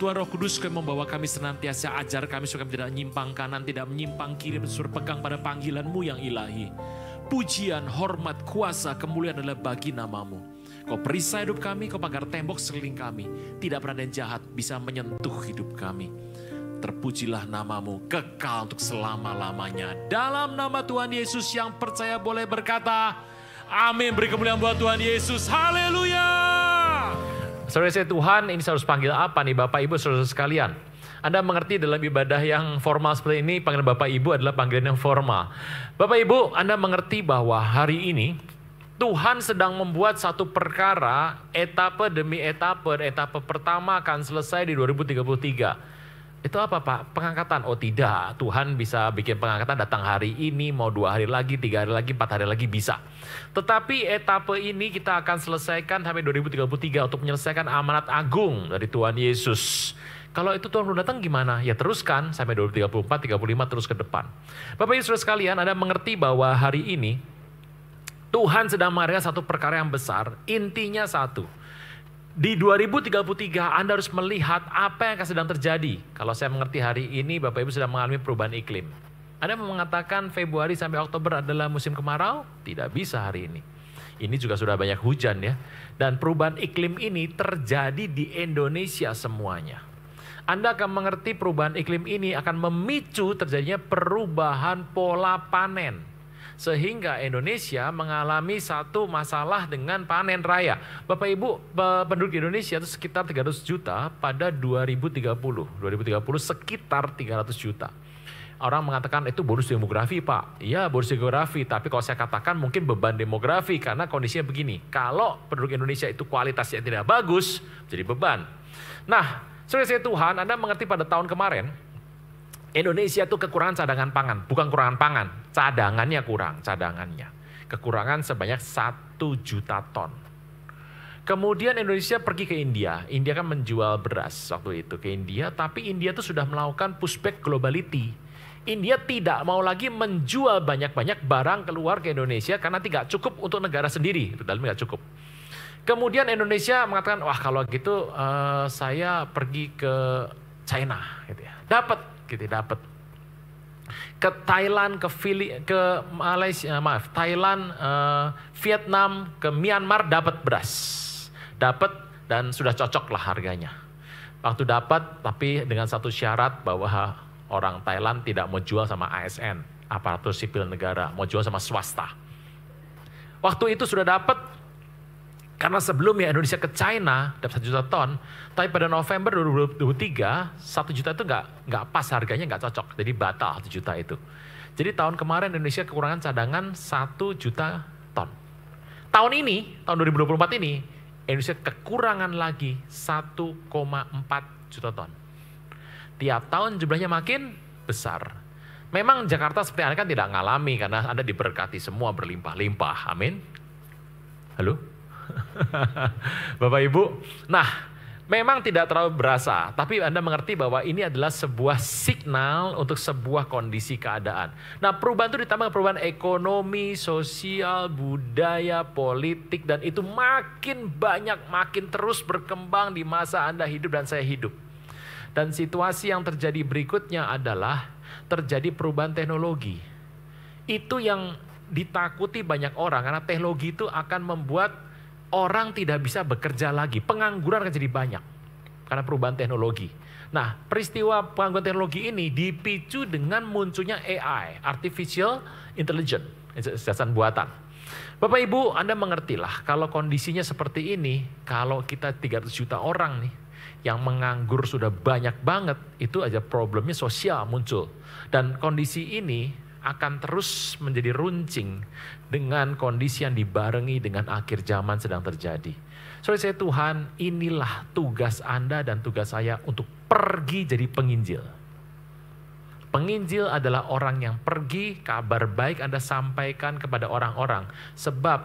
Tuhan Roh Kudus, Kau membawa kami senantiasa, ajar kami supaya kami tidak menyimpang kanan, tidak menyimpang kiri, berpegang pada panggilan-Mu yang ilahi. Pujian, hormat, kuasa, kemuliaan adalah bagi nama-Mu. Kau perisai hidup kami, Kau pagar tembok sekeliling kami. Tidak pernah ada yang jahat bisa menyentuh hidup kami. Terpujilah nama-Mu, kekal untuk selama-lamanya. Dalam nama Tuhan Yesus yang percaya boleh berkata, amin. Beri kemuliaan buat Tuhan Yesus. Haleluya. Saudara saya Tuhan, ini saya harus panggil apa nih Bapak Ibu saudara sekalian? Anda mengerti dalam ibadah yang formal seperti ini, panggilan Bapak Ibu adalah panggilan yang formal. Bapak Ibu, Anda mengerti bahwa hari ini Tuhan sedang membuat satu perkara, etape demi etape. Etape pertama akan selesai di 2033. Itu apa Pak? Pengangkatan? Oh tidak, Tuhan bisa bikin pengangkatan datang hari ini, mau 2 hari lagi, 3 hari lagi, 4 hari lagi bisa. Tetapi etape ini kita akan selesaikan sampai 2033 untuk menyelesaikan amanat agung dari Tuhan Yesus. Kalau itu Tuhan belum datang gimana? Ya teruskan sampai 2034, 35 terus ke depan. Bapak Ibu saudara sekalian, Anda mengerti bahwa hari ini Tuhan sedang mengadakan satu perkara yang besar, intinya satu. Di 2033 Anda harus melihat apa yang akan sedang terjadi. Kalau saya mengerti hari ini Bapak Ibu sedang mengalami perubahan iklim. Anda mau mengatakan Februari sampai Oktober adalah musim kemarau? Tidak bisa hari ini. Ini juga sudah banyak hujan ya. Dan perubahan iklim ini terjadi di Indonesia semuanya. Anda akan mengerti perubahan iklim ini akan memicu terjadinya perubahan pola panen. Sehingga Indonesia mengalami satu masalah dengan panen raya. Bapak Ibu, penduduk Indonesia itu sekitar 300 juta pada 2030. 2030 sekitar 300 juta. Orang mengatakan itu bonus demografi Pak. Iya bonus demografi, tapi kalau saya katakan mungkin beban demografi karena kondisinya begini. Kalau penduduk Indonesia itu kualitasnya tidak bagus, jadi beban. Nah, saudara saya Tuhan, Anda mengerti pada tahun kemarin, Indonesia itu kekurangan cadangan pangan, bukan kekurangan pangan, cadangannya kurang, cadangannya. Kekurangan sebanyak 1 juta ton. Kemudian Indonesia pergi ke India. India kan menjual beras waktu itu ke India, tapi India itu sudah melakukan pushback globality. India tidak mau lagi menjual banyak-banyak barang keluar ke Indonesia karena tidak cukup untuk negara sendiri, dalamnya tidak cukup. Kemudian Indonesia mengatakan, wah kalau gitu saya pergi ke China, gitu ya. Dapat ke Thailand, ke Malaysia, Thailand, Vietnam, ke Myanmar dapat beras, dapat dan sudah cocok lah harganya. Waktu dapat, tapi dengan satu syarat bahwa orang Thailand tidak mau jual sama ASN, aparatur sipil negara, mau jual sama swasta. Waktu itu sudah dapat. Karena sebelumnya Indonesia ke China dapat 1 juta ton, tapi pada November 2023 1 juta itu nggak pas harganya, nggak cocok, jadi batal 1 juta itu. Jadi tahun kemarin Indonesia kekurangan cadangan 1 juta ton. Tahun ini, tahun 2024 ini, Indonesia kekurangan lagi 1,4 juta ton. Tiap tahun jumlahnya makin besar. Memang Jakarta seperti Anda kan tidak ngalami karena Anda diberkati semua berlimpah-limpah. Amin. Halo? Bapak Ibu, nah memang tidak terlalu berasa, tapi Anda mengerti bahwa ini adalah sebuah signal untuk sebuah kondisi keadaan. Nah perubahan itu ditambah perubahan ekonomi, sosial, budaya, politik, dan itu makin banyak, makin terus berkembang di masa Anda hidup dan saya hidup. Dan situasi yang terjadi berikutnya adalah terjadi perubahan teknologi. Itu yang ditakuti banyak orang karena teknologi itu akan membuat orang tidak bisa bekerja lagi, pengangguran akan jadi banyak karena perubahan teknologi. Nah, peristiwa pengangguran teknologi ini dipicu dengan munculnya AI, Artificial Intelligence, kecerdasan buatan. Bapak Ibu, Anda mengertilah kalau kondisinya seperti ini, kalau kita 300 juta orang nih, yang menganggur sudah banyak banget, itu aja problemnya sosial muncul. Dan kondisi ini akan terus menjadi runcing dengan kondisi yang dibarengi dengan akhir zaman sedang terjadi. Saudara saya Tuhan, inilah tugas Anda dan tugas saya untuk pergi jadi penginjil. Penginjil adalah orang yang pergi, kabar baik Anda sampaikan kepada orang-orang. Sebab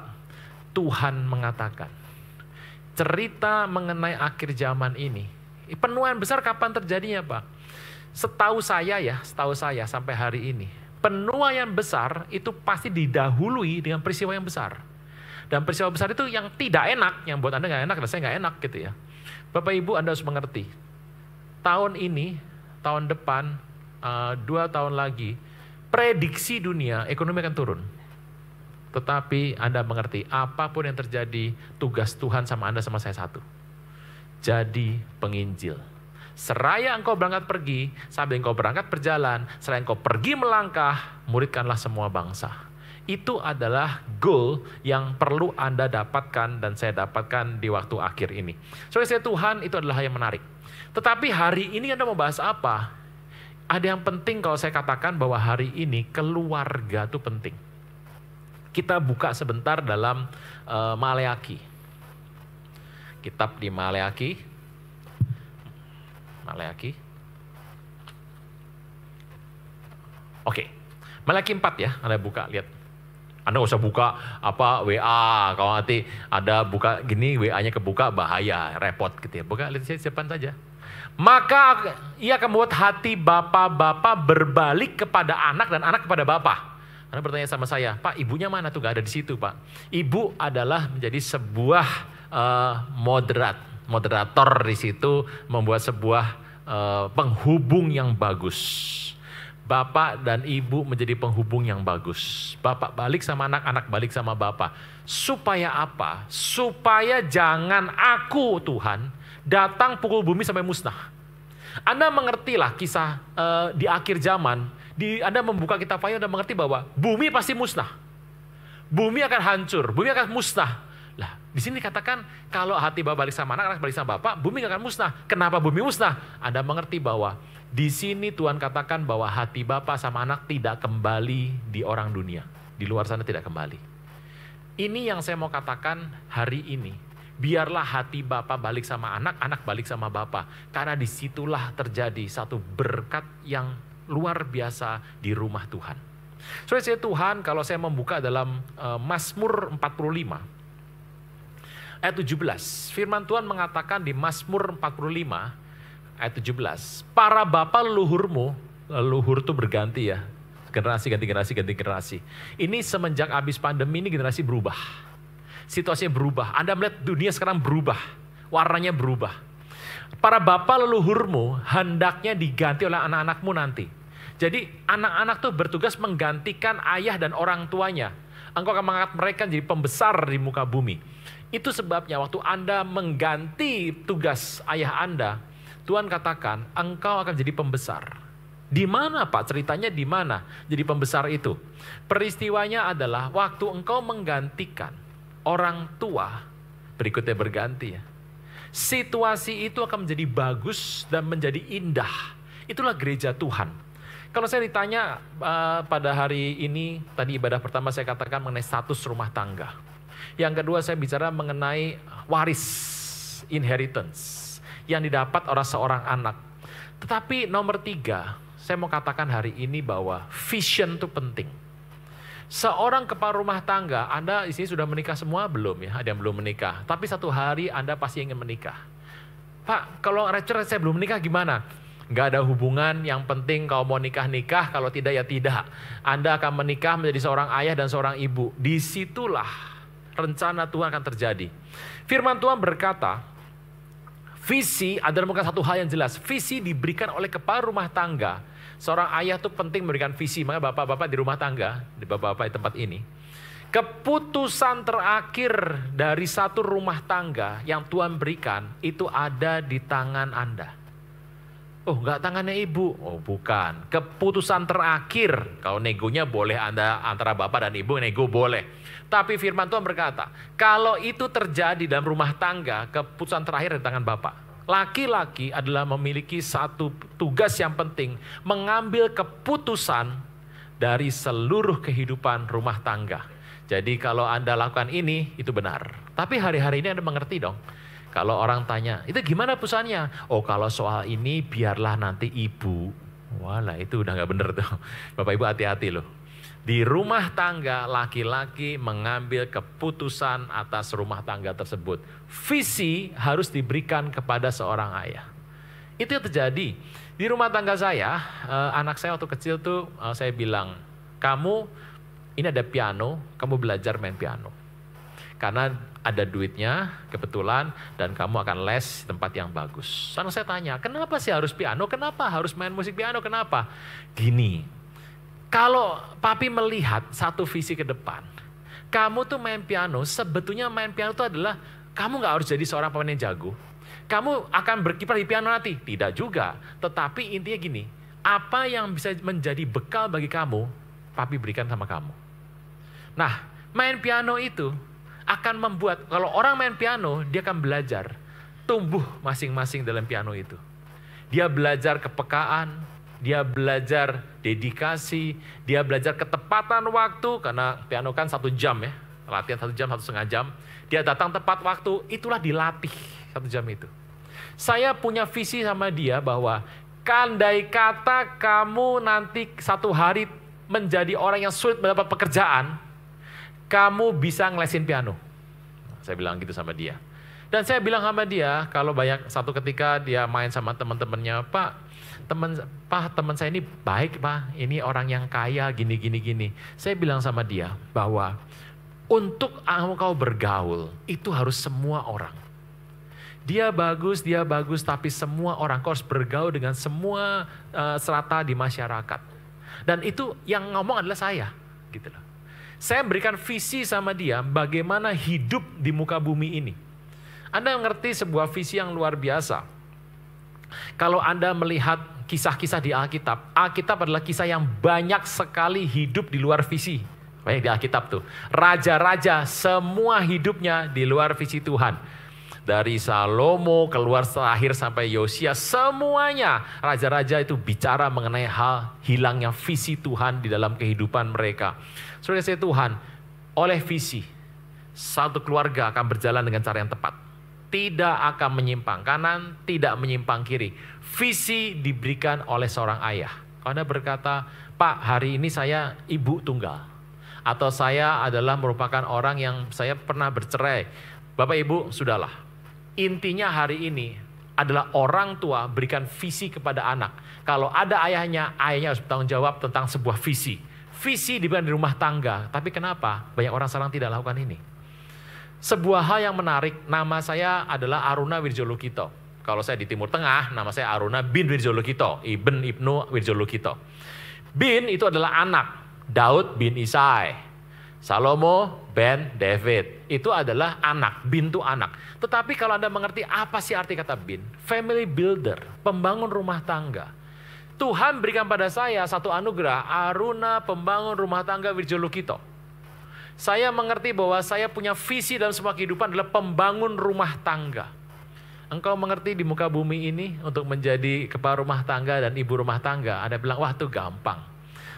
Tuhan mengatakan, cerita mengenai akhir zaman ini, penuaian besar kapan terjadinya Pak? Setahu saya sampai hari ini, penuaian besar itu pasti didahului dengan peristiwa yang besar. Dan peristiwa besar itu yang tidak enak, yang buat Anda nggak enak, dan saya nggak enak gitu ya. Bapak Ibu Anda harus mengerti. tahun ini, tahun depan, 2 tahun lagi, prediksi dunia ekonomi akan turun. Tetapi Anda mengerti, apapun yang terjadi, tugas Tuhan sama Anda sama saya satu. Jadi penginjil. Seraya engkau berangkat pergi, sambil engkau berangkat berjalan, seraya engkau pergi melangkah, muridkanlah semua bangsa. Itu adalah goal yang perlu Anda dapatkan dan saya dapatkan di waktu akhir ini. Saudara Tuhan, itu adalah hal yang menarik. Tetapi hari ini Anda mau bahas apa? Ada yang penting kalau saya katakan bahwa hari ini keluarga itu penting. Kita buka sebentar dalam Maleaki. Kitab di Maleaki. Oke. Maleaki 4 ya, Anda buka, lihat. Anda nggak usah buka WA, kalau nanti ada buka gini WA-nya kebuka bahaya, repot gitu ya. Buka, lihat siapkan saja. Maka ia akan membuat hati bapak-bapak berbalik kepada anak dan anak kepada bapak. Anda bertanya sama saya, Pak, ibunya mana tuh? Gak ada di situ, Pak. Ibu adalah menjadi sebuah moderator di situ, membuat sebuah penghubung yang bagus. Bapak dan ibu menjadi penghubung yang bagus. Bapak balik sama anak, anak balik sama bapak. Supaya apa? Supaya jangan aku, Tuhan, datang pukul bumi sampai musnah. Anda mengertilah kisah di akhir zaman. Anda membuka kitab Wahyu, Anda mengerti bahwa bumi pasti musnah. Bumi akan hancur, bumi akan musnah. Lah, di sini dikatakan kalau hati bapak balik sama anak, anak balik sama bapak, bumi akan musnah. Kenapa bumi musnah? Anda mengerti bahwa di sini Tuhan katakan bahwa hati bapak sama anak tidak kembali di orang dunia. Di luar sana tidak kembali. Ini yang saya mau katakan hari ini. Biarlah hati bapak balik sama anak, anak balik sama bapak. Karena disitulah terjadi satu berkat yang luar biasa di rumah Tuhan. Saudara Tuhan, kalau saya membuka dalam Mazmur 45, ayat 17, firman Tuhan mengatakan di Mazmur 45, ayat 17, para bapa leluhurmu, leluhur itu berganti ya, generasi ganti generasi ganti generasi. Ini semenjak habis pandemi ini generasi berubah, situasinya berubah. Anda melihat dunia sekarang berubah, warnanya berubah. Para bapa leluhurmu hendaknya diganti oleh anak-anakmu nanti. Jadi anak-anak tuh bertugas menggantikan ayah dan orang tuanya. Engkau akan mengangkat mereka jadi pembesar di muka bumi. Itu sebabnya waktu Anda mengganti tugas ayah Anda, Tuhan katakan engkau akan jadi pembesar. Di mana Pak? Ceritanya di mana jadi pembesar itu? Peristiwanya adalah waktu engkau menggantikan orang tua, berikutnya berganti ya. Situasi itu akan menjadi bagus dan menjadi indah. Itulah gereja Tuhan. Kalau saya ditanya pada hari ini, tadi ibadah pertama saya katakan mengenai status rumah tangga. Yang kedua saya bicara mengenai waris, inheritance, yang didapat oleh seorang anak. Tetapi nomor 3, saya mau katakan hari ini bahwa vision itu penting. Seorang kepala rumah tangga, Anda di sini sudah menikah semua? Belum ya, ada yang belum menikah. Tapi satu hari Anda pasti ingin menikah. Pak, kalau Rachel saya belum menikah gimana? Gak ada hubungan, yang penting kalau mau nikah-nikah, kalau tidak ya tidak. Anda akan menikah menjadi seorang ayah dan seorang ibu. Disitulah rencana Tuhan akan terjadi. Firman Tuhan berkata, visi adalah bukan satu hal yang jelas. Visi diberikan oleh kepala rumah tangga. Seorang ayah itu penting memberikan visi. Makanya bapak-bapak di rumah tangga, di bapak-bapak di tempat ini, keputusan terakhir dari satu rumah tangga yang Tuhan berikan, itu ada di tangan Anda. Oh, enggak tangannya ibu. Oh, bukan. Keputusan terakhir, kalau negonya boleh Anda antara bapak dan ibu, nego boleh. Tapi firman Tuhan berkata, kalau itu terjadi dalam rumah tangga, keputusan terakhir di tangan bapak. Laki-laki adalah memiliki satu tugas yang penting, mengambil keputusan dari seluruh kehidupan rumah tangga. Jadi kalau Anda lakukan ini, itu benar. Tapi hari-hari ini Anda mengerti dong. Kalau orang tanya, itu gimana putusannya? Oh, kalau soal ini biarlah nanti ibu. Walah, itu udah gak bener tuh. Bapak Ibu hati-hati loh. Di rumah tangga, laki-laki mengambil keputusan atas rumah tangga tersebut. Visi harus diberikan kepada seorang ayah. Itu yang terjadi. Di rumah tangga saya, anak saya waktu kecil tuh saya bilang, kamu ini ada piano, kamu belajar main piano. Karena ada duitnya kebetulan dan kamu akan les di tempat yang bagus. Karena saya tanya, kenapa sih harus piano? Kenapa harus main musik piano? Kenapa? Gini, kalau papi melihat satu visi ke depan, kamu tuh main piano, sebetulnya main piano itu adalah kamu gak harus jadi seorang pemain yang jago. Kamu akan berkiprah di piano nanti? Tidak juga. Tetapi intinya gini, apa yang bisa menjadi bekal bagi kamu, papi berikan sama kamu. Nah, main piano itu akan membuat, kalau orang main piano, dia akan belajar, tumbuh masing-masing dalam piano itu. Dia belajar kepekaan, dia belajar dedikasi, dia belajar ketepatan waktu, karena piano kan 1 jam ya, latihan 1 jam, 1,5 jam. Dia datang tepat waktu, itulah dilatih 1 jam itu. Saya punya visi sama dia bahwa, kandai kata kamu nanti satu hari menjadi orang yang sulit mendapat pekerjaan, kamu bisa ngelesin piano. Saya bilang gitu sama dia. Dan saya bilang sama dia, kalau banyak satu ketika dia main sama teman-temannya, Pak, teman saya ini baik Pak, ini orang yang kaya gini. Saya bilang sama dia bahwa untuk kau bergaul itu harus semua orang. Dia bagus, tapi semua orang, kau harus bergaul dengan semua strata di masyarakat. Dan itu yang ngomong adalah saya, gitu loh. Saya berikan visi sama dia bagaimana hidup di muka bumi ini. Anda mengerti sebuah visi yang luar biasa. Kalau Anda melihat kisah-kisah di Alkitab, Alkitab adalah kisah yang banyak sekali hidup di luar visi. Banyak di Alkitab tuh. Raja-raja semua hidupnya di luar visi Tuhan. Dari Salomo keluar terakhir sampai Yosia, semuanya raja-raja itu bicara mengenai hal hilangnya visi Tuhan di dalam kehidupan mereka. Saudara saya Tuhan, oleh visi, satu keluarga akan berjalan dengan cara yang tepat. Tidak akan menyimpang kanan, tidak menyimpang kiri. Visi diberikan oleh seorang ayah. Kalau Anda berkata, Pak hari ini saya ibu tunggal. Atau saya adalah merupakan orang yang saya pernah bercerai. Bapak Ibu, sudahlah. Intinya hari ini adalah orang tua berikan visi kepada anak. Kalau ada ayahnya harus bertanggung jawab tentang sebuah visi. Visi diberikan di rumah tangga. Tapi kenapa banyak orang sekarang tidak lakukan ini? Sebuah hal yang menarik, nama saya adalah Aruna Wirjolukito. Kalau saya di Timur Tengah, nama saya Aruna bin Wirjolukito. Ibnu Wirjolukito. Bin itu adalah anak. Daud bin Isai. Salomo ben David. Itu adalah anak. Bin itu anak. Tetapi kalau Anda mengerti apa sih arti kata bin? Family builder. Pembangun rumah tangga. Tuhan berikan pada saya satu anugerah, Aruna pembangun rumah tangga Wirjolukito. Saya mengerti bahwa saya punya visi dalam semua kehidupan adalah pembangun rumah tangga. Engkau mengerti di muka bumi ini untuk menjadi kepala rumah tangga dan ibu rumah tangga. Anda bilang, wah itu gampang.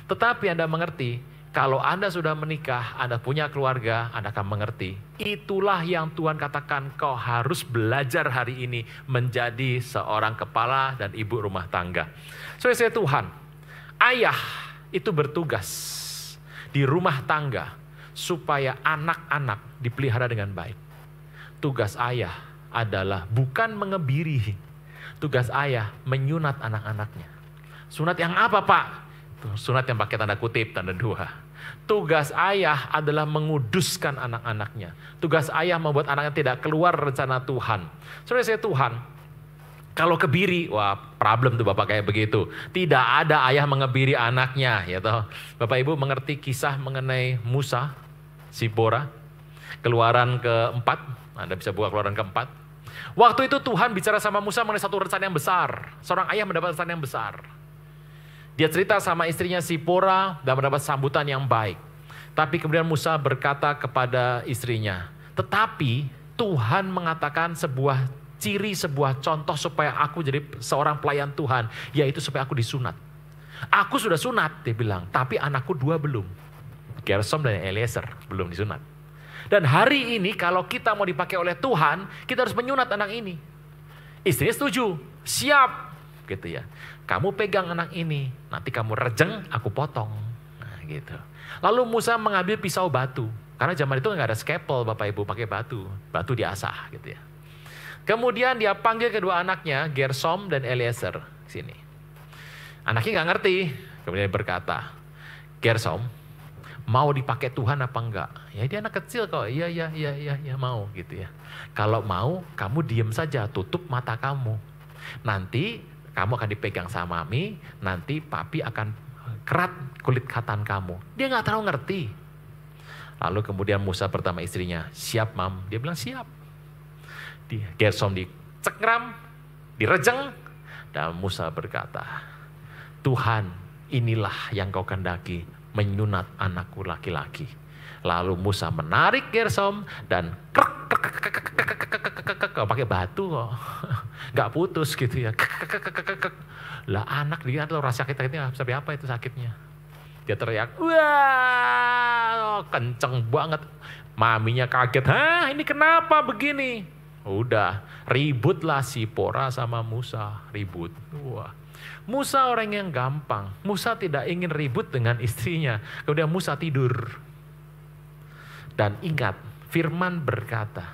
Tetapi Anda mengerti, kalau Anda sudah menikah, Anda punya keluarga, Anda akan mengerti. Itulah yang Tuhan katakan, kau harus belajar hari ini menjadi seorang kepala dan ibu rumah tangga. Saudara Tuhan, ayah itu bertugas di rumah tangga supaya anak-anak dipelihara dengan baik. Tugas ayah adalah bukan mengebiri. Tugas ayah menyunat anak-anaknya. Sunat yang apa Pak? Sunat yang pakai tanda kutip, tanda 2. Tugas ayah adalah menguduskan anak-anaknya. Tugas ayah membuat anaknya tidak keluar rencana Tuhan. Saudara saya Tuhan, kalau kebiri, wah problem tuh Bapak kayak begitu. Tidak ada ayah mengebiri anaknya. Ya toh. Bapak Ibu mengerti kisah mengenai Musa, Sipora, Keluaran ke-4. Anda bisa buka Keluaran ke-4. Waktu itu Tuhan bicara sama Musa mengenai satu rencana yang besar. Seorang ayah mendapat rencana yang besar. Dia cerita sama istrinya Sipora dan mendapat sambutan yang baik. Tapi kemudian Musa berkata kepada istrinya, tetapi Tuhan mengatakan sebuah ciri, sebuah contoh supaya aku jadi seorang pelayan Tuhan, yaitu supaya aku disunat. Aku sudah sunat, dia bilang, tapi anakku 2 belum. Gersom dan Eliezer belum disunat. Dan hari ini kalau kita mau dipakai oleh Tuhan, kita harus menyunat anak ini. Istrinya setuju, siap, gitu ya. Kamu pegang anak ini, nanti kamu rejeng, aku potong. Nah, gitu. Lalu Musa mengambil pisau batu, karena zaman itu nggak ada scalpel, Bapak Ibu pakai batu diasah, gitu ya. Kemudian dia panggil kedua anaknya, Gersom dan Eliezer, sini. Anaknya nggak ngerti, kemudian dia berkata, Gersom, mau dipakai Tuhan apa enggak? Ya dia anak kecil kok, iya mau gitu ya. Kalau mau, kamu diem saja, tutup mata kamu. Nanti kamu akan dipegang sama mami, nanti papi akan kerat kulit katan kamu. Dia nggak terlalu ngerti. Lalu kemudian Musa pertama istrinya, siap mam? Dia bilang siap. Gersom dicekram, direjeng, dan Musa berkata, Tuhan inilah yang kau kehendaki, menyunat anakku laki-laki. Lalu Musa menarik Gersom dan pakai batu kok, nggak putus gitu ya. Lah anak dia tuh rasa sakitnya sampai apa itu sakitnya? Dia teriak, wah kenceng banget. Maminya kaget, hah ini kenapa begini? Udah ributlah Sipora sama Musa, ribut. Wah. Musa orang yang gampang. Musa tidak ingin ribut dengan istrinya. Kemudian Musa tidur. Dan ingat, firman berkata,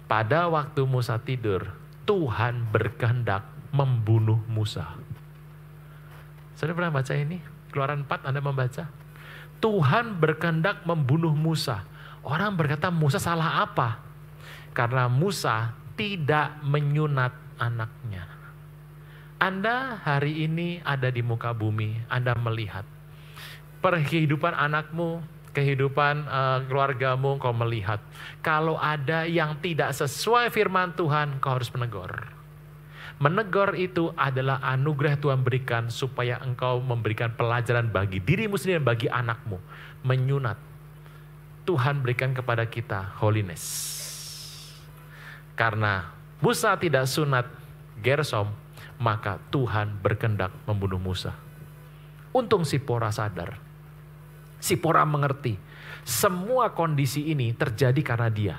pada waktu Musa tidur, Tuhan berkehendak membunuh Musa. Saudara pernah baca ini? Keluaran 4 Anda membaca? Tuhan berkehendak membunuh Musa. Orang berkata Musa salah apa? Karena Musa tidak menyunat anaknya. Anda hari ini ada di muka bumi, Anda melihat kehidupan anakmu, kehidupan keluargamu, kau melihat. Kalau ada yang tidak sesuai firman Tuhan, kau harus menegur. Menegur itu adalah anugerah Tuhan berikan supaya engkau memberikan pelajaran bagi dirimu sendiri dan bagi anakmu. Menyunat. Tuhan berikan kepada kita holiness. Karena Musa tidak sunat Gersom, maka Tuhan berkehendak membunuh Musa. Untung Sipora sadar. Sipora mengerti. Semua kondisi ini terjadi karena dia.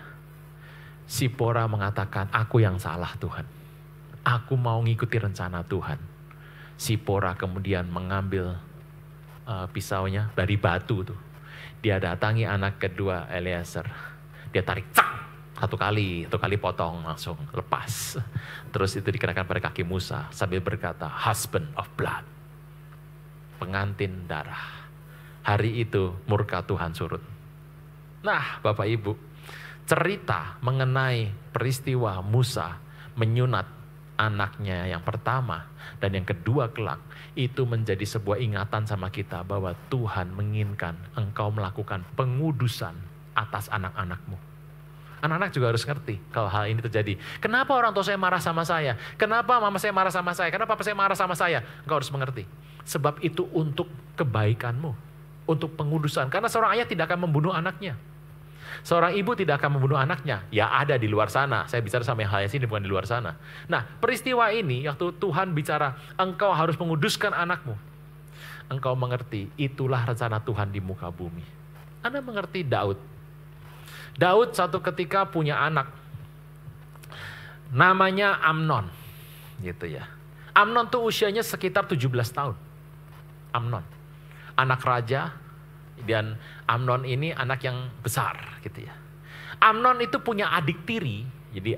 Sipora mengatakan, aku yang salah Tuhan. Aku mau ngikuti rencana Tuhan. Sipora kemudian mengambil pisaunya dari batu tuh. Dia datangi anak kedua Eliezer. Dia tarik, cak, satu kali potong langsung lepas. Terus itu dikenakan pada kaki Musa sambil berkata, husband of blood. Pengantin darah. Hari itu murka Tuhan surut. Nah Bapak Ibu, cerita mengenai peristiwa Musa menyunat anaknya yang pertama dan yang kedua kelak, itu menjadi sebuah ingatan sama kita bahwa Tuhan menginginkan engkau melakukan pengudusan atas anak-anakmu. Anak-anak juga harus ngerti kalau hal ini terjadi. Kenapa orang tua saya marah sama saya? Kenapa mama saya marah sama saya? Kenapa papa saya marah sama saya? Engkau harus mengerti. Sebab itu untuk kebaikanmu, untuk pengudusan. Karena seorang ayah tidak akan membunuh anaknya. Seorang ibu tidak akan membunuh anaknya. Ya ada di luar sana. Saya bicara sama yang hal sini bukan di luar sana. Nah peristiwa ini waktu Tuhan bicara engkau harus menguduskan anakmu. Engkau mengerti itulah rencana Tuhan di muka bumi. Anda mengerti Daud. Daud satu ketika punya anak. Namanya Amnon. Gitu ya. Amnon tuh usianya sekitar 17 tahun. Amnon. Anak raja. Dan Amnon ini anak yang besar gitu ya. Amnon itu punya adik tiri, jadi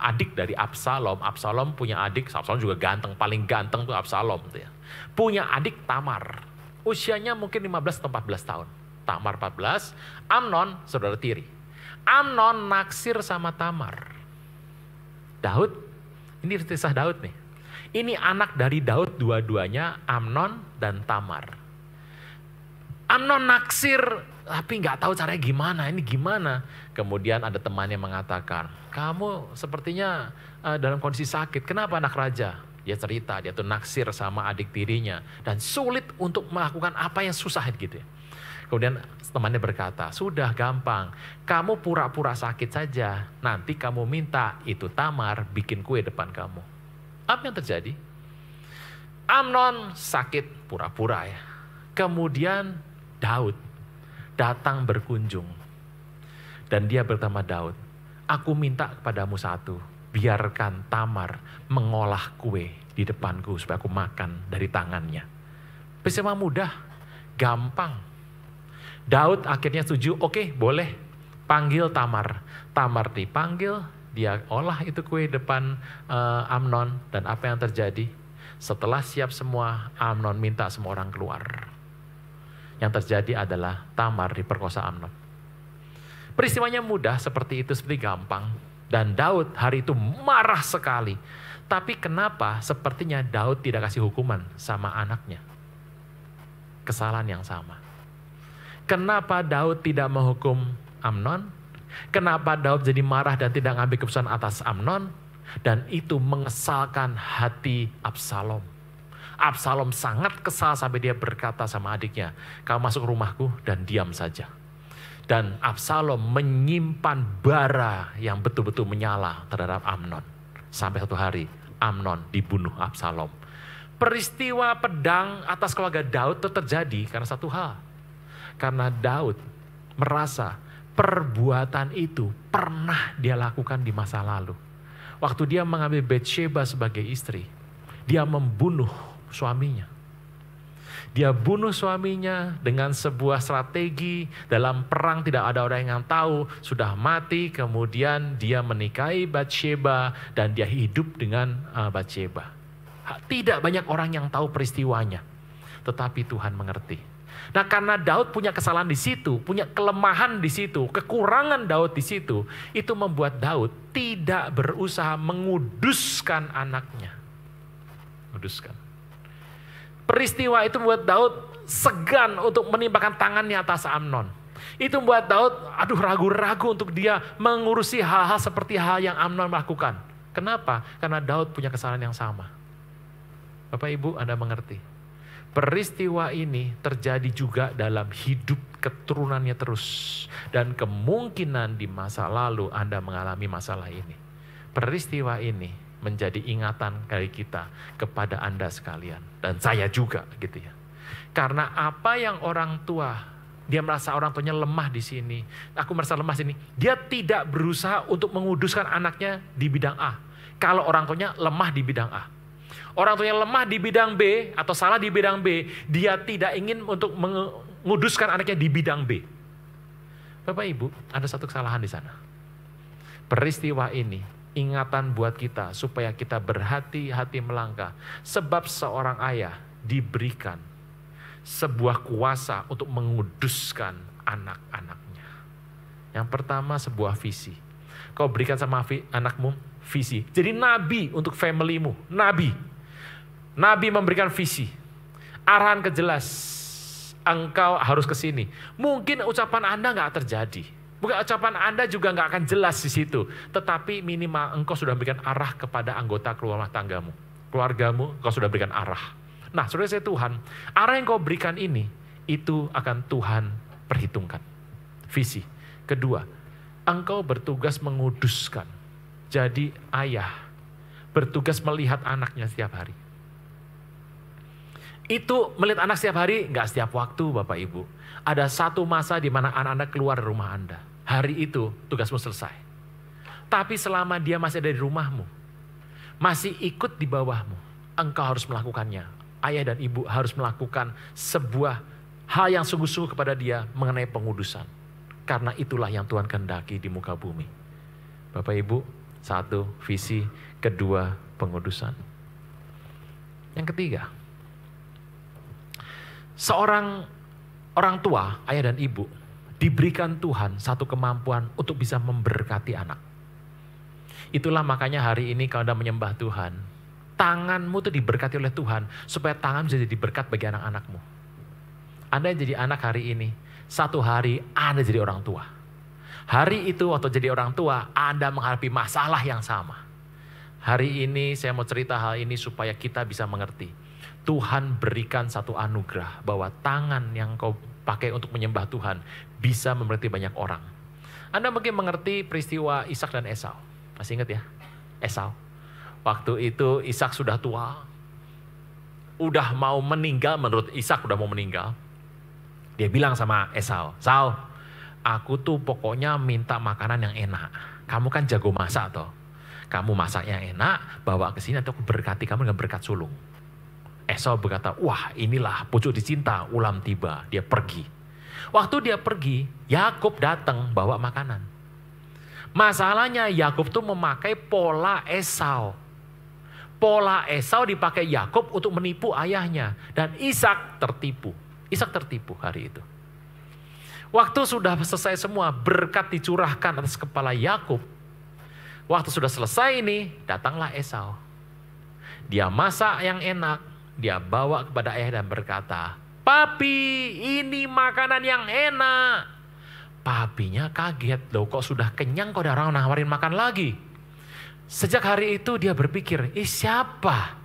adik dari Absalom. Absalom punya adik, Absalom juga ganteng, paling ganteng tuh Absalom gitu ya. Punya adik Tamar, usianya mungkin 15 atau 14 tahun. Tamar 14, Amnon saudara tiri. Amnon naksir sama Tamar. Daud, ini kisah Daud nih. Ini anak dari Daud dua-duanya, Amnon dan Tamar. Amnon naksir, tapi nggak tahu caranya gimana, ini gimana. Kemudian ada temannya mengatakan, kamu sepertinya dalam kondisi sakit, kenapa anak raja? Dia cerita, dia tuh naksir sama adik tirinya. Dan sulit untuk melakukan apa yang susah gitu ya. Kemudian temannya berkata, sudah gampang, kamu pura-pura sakit saja, nanti kamu minta itu Tamar bikin kue depan kamu. Apa yang terjadi? Amnon sakit pura-pura ya. Kemudian Daud datang berkunjung. Dan dia bertanya Daud, aku minta kepadamu satu, biarkan Tamar mengolah kue di depanku supaya aku makan dari tangannya. Peristiwa mudah, gampang. Daud akhirnya setuju, oke, boleh panggil Tamar. Tamar dipanggil, dia olah itu kue depan Amnon. Dan apa yang terjadi? Setelah siap semua, Amnon minta semua orang keluar. Yang terjadi adalah Tamar diperkosa Amnon. Peristiwanya mudah seperti itu, seperti gampang. Dan Daud hari itu marah sekali. Tapi kenapa sepertinya Daud tidak kasih hukuman sama anaknya? Kesalahan yang sama. Kenapa Daud tidak menghukum Amnon? Kenapa Daud jadi marah dan tidak ngambil keputusan atas Amnon? Dan itu mengesalkan hati Absalom. Absalom sangat kesal sampai dia berkata sama adiknya, "Kau masuk rumahku dan diam saja." Dan Absalom menyimpan bara yang betul-betul menyala terhadap Amnon. Sampai satu hari Amnon dibunuh Absalom. Peristiwa pedang atas keluarga Daud itu terjadi karena satu hal. Karena Daud merasa perbuatan itu pernah dia lakukan di masa lalu. Waktu dia mengambil Batsheba sebagai istri, dia membunuh suaminya. Dia bunuh suaminya dengan sebuah strategi, dalam perang tidak ada orang yang tahu, sudah mati, kemudian dia menikahi Batsheba dan dia hidup dengan Batsheba. Tidak banyak orang yang tahu peristiwanya, tetapi Tuhan mengerti. Nah, karena Daud punya kesalahan di situ, punya kelemahan di situ, kekurangan Daud di situ, itu membuat Daud tidak berusaha menguduskan anaknya. Menguduskan. Peristiwa itu membuat Daud segan untuk menimpakan tangannya atas Amnon. Itu membuat Daud, ragu-ragu untuk dia mengurusi hal-hal seperti hal yang Amnon lakukan. Kenapa? Karena Daud punya kesalahan yang sama. Bapak Ibu, Anda mengerti. Peristiwa ini terjadi juga dalam hidup keturunannya terus. Dan kemungkinan di masa lalu Anda mengalami masalah ini. Peristiwa ini menjadi ingatan dari kita kepada Anda sekalian. Dan saya juga gitu ya. Karena apa yang orang tua, dia merasa orang tuanya lemah di sini. Aku merasa lemah di sini. Dia tidak berusaha untuk menguduskan anaknya di bidang A. Kalau orang tuanya lemah di bidang A. Orang tuanya lemah di bidang B atau salah di bidang B, dia tidak ingin untuk menguduskan anaknya di bidang B. Bapak Ibu, ada satu kesalahan di sana. Peristiwa ini ingatan buat kita supaya kita berhati-hati melangkah. Sebab seorang ayah diberikan sebuah kuasa untuk menguduskan anak-anaknya. Yang pertama sebuah visi. Kau berikan sama anakmu visi. Jadi nabi untuk familymu. Nabi memberikan visi. Arahan kejelas. Engkau harus ke sini. Mungkin ucapan Anda nggak terjadi. Mungkin ucapan Anda juga nggak akan jelas di situ. Tetapi minimal engkau sudah berikan arah kepada anggota rumah tanggamu. Keluargamu, engkau sudah berikan arah. Nah, saudara saya Tuhan, arah yang kau berikan ini, itu akan Tuhan perhitungkan. Visi. Kedua, engkau bertugas menguduskan. Jadi ayah bertugas melihat anaknya setiap hari. Itu melihat anak setiap hari, nggak setiap waktu Bapak Ibu. Ada satu masa di mana anak-anak keluar dari rumah Anda. Hari itu tugasmu selesai. Tapi selama dia masih ada di rumahmu, masih ikut di bawahmu, engkau harus melakukannya. Ayah dan ibu harus melakukan sebuah hal yang sungguh-sungguh kepada dia mengenai pengudusan. Karena itulah yang Tuhan kehendaki di muka bumi. Bapak Ibu, satu, visi. Kedua, pengudusan. Yang ketiga, seorang orang tua, ayah dan ibu, diberikan Tuhan satu kemampuan untuk bisa memberkati anak. Itulah makanya hari ini kalau Anda menyembah Tuhan, tanganmu itu diberkati oleh Tuhan, supaya tangan bisa jadi berkat bagi anak-anakmu. Anda yang jadi anak hari ini, satu hari Anda jadi orang tua. Hari itu waktu jadi orang tua, Anda menghadapi masalah yang sama. Hari ini saya mau cerita hal ini supaya kita bisa mengerti. Tuhan berikan satu anugerah bahwa tangan yang kau pakai untuk menyembah Tuhan bisa memberkati banyak orang. Anda mungkin mengerti peristiwa Ishak dan Esau. Masih ingat ya? Esau. Waktu itu Ishak sudah tua. Udah mau meninggal, menurut Ishak udah mau meninggal. Dia bilang sama Esau, "Esau, aku tuh pokoknya minta makanan yang enak. Kamu kan jago masak toh. Kamu masaknya enak, bawa ke sini nanti aku berkati kamu dengan berkat sulung." Esau berkata, "Wah, inilah pucuk dicinta, ulam tiba." Dia pergi. Waktu dia pergi, Yakub datang bawa makanan. Masalahnya Yakub tuh memakai pola Esau. Pola Esau dipakai Yakub untuk menipu ayahnya. Dan Ishak tertipu. Ishak tertipu hari itu. Waktu sudah selesai semua, berkat dicurahkan atas kepala Yakub. Waktu sudah selesai ini, datanglah Esau. Dia masak yang enak, dia bawa kepada ayah dan berkata, "Papi, ini makanan yang enak." Papinya kaget, loh kok sudah kenyang kok ada orang nawarin makan lagi. Sejak hari itu dia berpikir, siapa?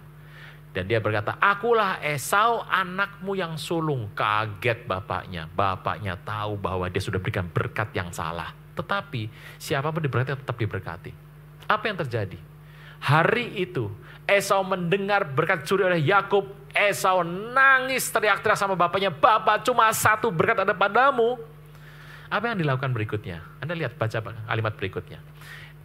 Dan dia berkata, "Akulah Esau, anakmu yang sulung." Kaget bapaknya. Bapaknya tahu bahwa dia sudah berikan berkat yang salah. Tetapi siapapun diberkati tetap diberkati. Apa yang terjadi? Hari itu Esau mendengar berkat curi oleh Yakub. Esau nangis teriak-teriak sama bapaknya, "Bapak, cuma satu berkat ada padamu." Apa yang dilakukan berikutnya? Anda lihat, baca kalimat berikutnya.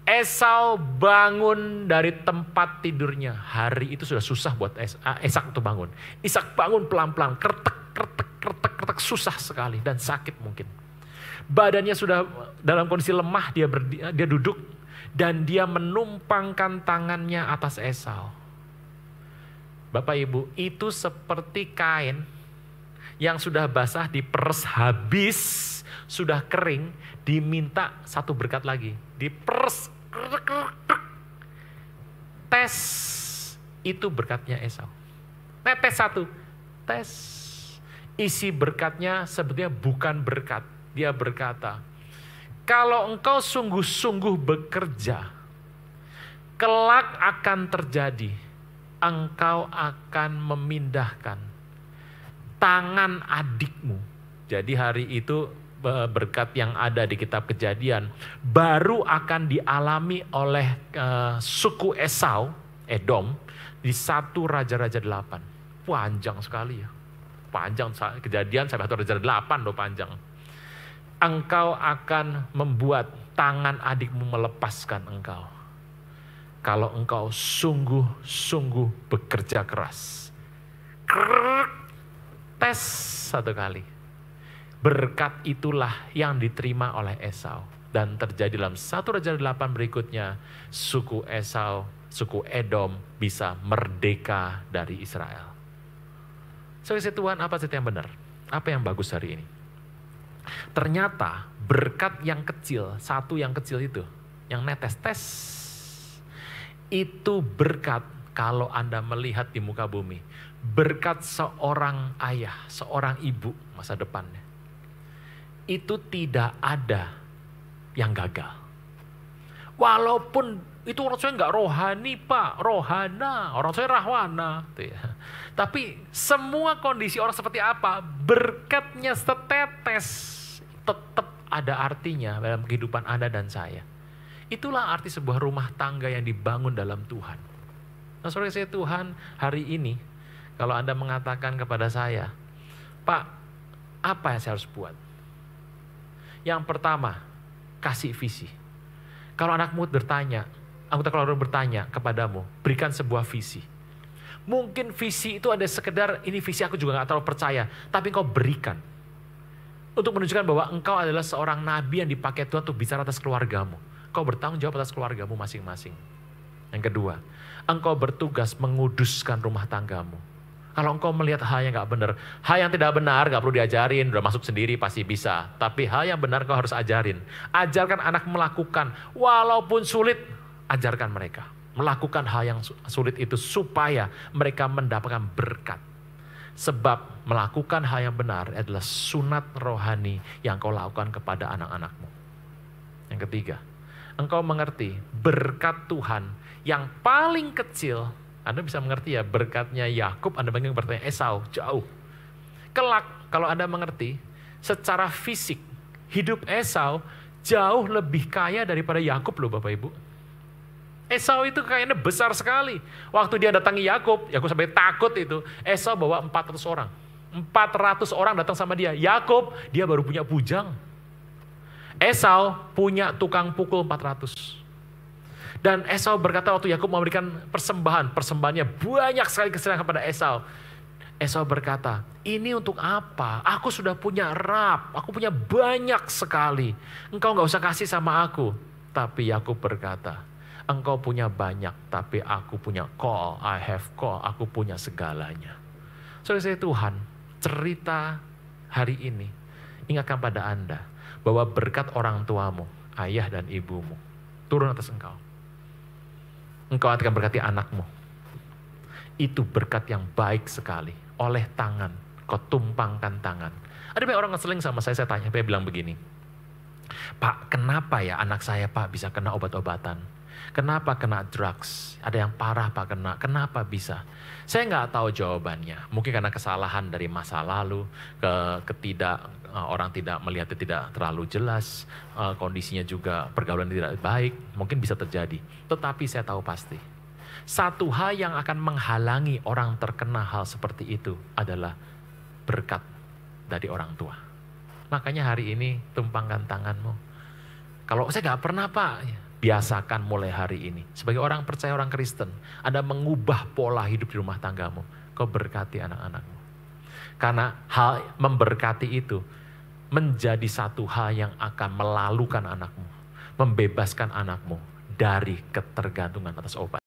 Esau bangun dari tempat tidurnya. Hari itu sudah susah buat Ishak untuk bangun. Ishak bangun pelan-pelan, kretek, susah sekali dan sakit mungkin. Badannya sudah dalam kondisi lemah, dia duduk dan dia menumpangkan tangannya atas Esau. Bapak Ibu, itu seperti kain yang sudah basah diperes habis, sudah kering, diminta satu berkat lagi. Diperes, tes, itu berkatnya Esau. Tes satu, tes. Isi berkatnya sebetulnya bukan berkat. Dia berkata, "Kalau engkau sungguh-sungguh bekerja, kelak akan terjadi, engkau akan memindahkan tangan adikmu." Jadi hari itu berkat yang ada di kitab Kejadian baru akan dialami oleh suku Esau, Edom, di 1 Raja-Raja 8. Panjang sekali ya. Panjang, Kejadian sampai 1 Raja 8 loh panjang. "Engkau akan membuat tangan adikmu melepaskan engkau. Kalau engkau sungguh-sungguh bekerja keras." Tes satu kali. Berkat itulah yang diterima oleh Esau. Dan terjadi dalam 1 Raja 8 berikutnya, suku Esau, suku Edom bisa merdeka dari Israel. Saudara Tuhan, apa yang benar? Apa yang bagus hari ini? Ternyata berkat yang kecil, satu yang kecil itu, yang netes-tes, itu berkat kalau Anda melihat di muka bumi. Berkat seorang ayah, seorang ibu masa depannya. Itu tidak ada yang gagal. Walaupun itu orang saya nggak rohani Pak, rohana, orang saya rahwana. Gitu ya. Tapi semua kondisi orang seperti apa, berkatnya setetes tetap ada artinya dalam kehidupan Anda dan saya. Itulah arti sebuah rumah tangga yang dibangun dalam Tuhan. Nah saudara saya Tuhan, hari ini kalau Anda mengatakan kepada saya, "Pak, apa yang saya harus buat?" Yang pertama, kasih visi. Kalau anakmu bertanya, anggota keluarga bertanya kepadamu, berikan sebuah visi. Mungkin visi itu ada sekedar, ini visi aku juga gak terlalu percaya, tapi engkau berikan. Untuk menunjukkan bahwa engkau adalah seorang nabi yang dipakai Tuhan untuk bicara atas keluargamu. Kau bertanggung jawab atas keluargamu masing-masing. Yang kedua, engkau bertugas menguduskan rumah tanggamu. Kalau engkau melihat hal yang gak benar, hal yang tidak benar gak perlu diajarin, udah masuk sendiri pasti bisa. Tapi hal yang benar kau harus ajarin. Ajarkan anak melakukan, walaupun sulit, ajarkan mereka. Melakukan hal yang sulit itu supaya mereka mendapatkan berkat. Sebab melakukan hal yang benar adalah sunat rohani yang kau lakukan kepada anak-anakmu. Yang ketiga, engkau mengerti berkat Tuhan yang paling kecil. Anda bisa mengerti ya, berkatnya Yakub, Anda bandingkan berkatnya Esau, jauh. Kelak, kalau Anda mengerti, secara fisik, hidup Esau jauh lebih kaya daripada Yakub loh Bapak Ibu. Esau itu kayaknya besar sekali. Waktu dia datangi Yakub sampai takut itu. Esau bawa 400 orang. 400 orang datang sama dia. Yakub, dia baru punya bujang. Esau punya tukang pukul 400. Dan Esau berkata waktu Yakub memberikan persembahan, persembahannya banyak sekali kesenangan kepada Esau. Esau berkata, "Ini untuk apa? Aku sudah punya Rab, aku punya banyak sekali. Engkau gak usah kasih sama aku." Tapi Yakub berkata, "Engkau punya banyak, tapi aku punya call, I have call, aku punya segalanya." Saudara saya Tuhan, cerita hari ini, ingatkan pada Anda bahwa berkat orang tuamu, ayah dan ibumu, turun atas engkau. Engkau akan berkati anakmu. Itu berkat yang baik sekali. Oleh tangan, kau tumpangkan tangan. Ada banyak orang ngeseling sama saya tanya, saya bilang begini, Pak, kenapa ya anak saya Pak bisa kena obat-obatan? Kenapa kena drugs? Ada yang parah Pak kena, kenapa bisa? Saya nggak tahu jawabannya. Mungkin karena kesalahan dari masa lalu, orang tidak melihatnya tidak terlalu jelas, kondisinya juga pergaulan tidak baik, mungkin bisa terjadi. Tetapi saya tahu pasti, satu hal yang akan menghalangi orang terkena hal seperti itu adalah berkat dari orang tua. Makanya hari ini tumpangkan tanganmu. Kalau saya nggak pernah Pak, biasakan mulai hari ini. Sebagai orang percaya, orang Kristen, Anda mengubah pola hidup di rumah tanggamu. Kau berkati anak-anakmu. Karena hal memberkati itu menjadi satu hal yang akan melalukan anakmu. Membebaskan anakmu dari ketergantungan atas obat.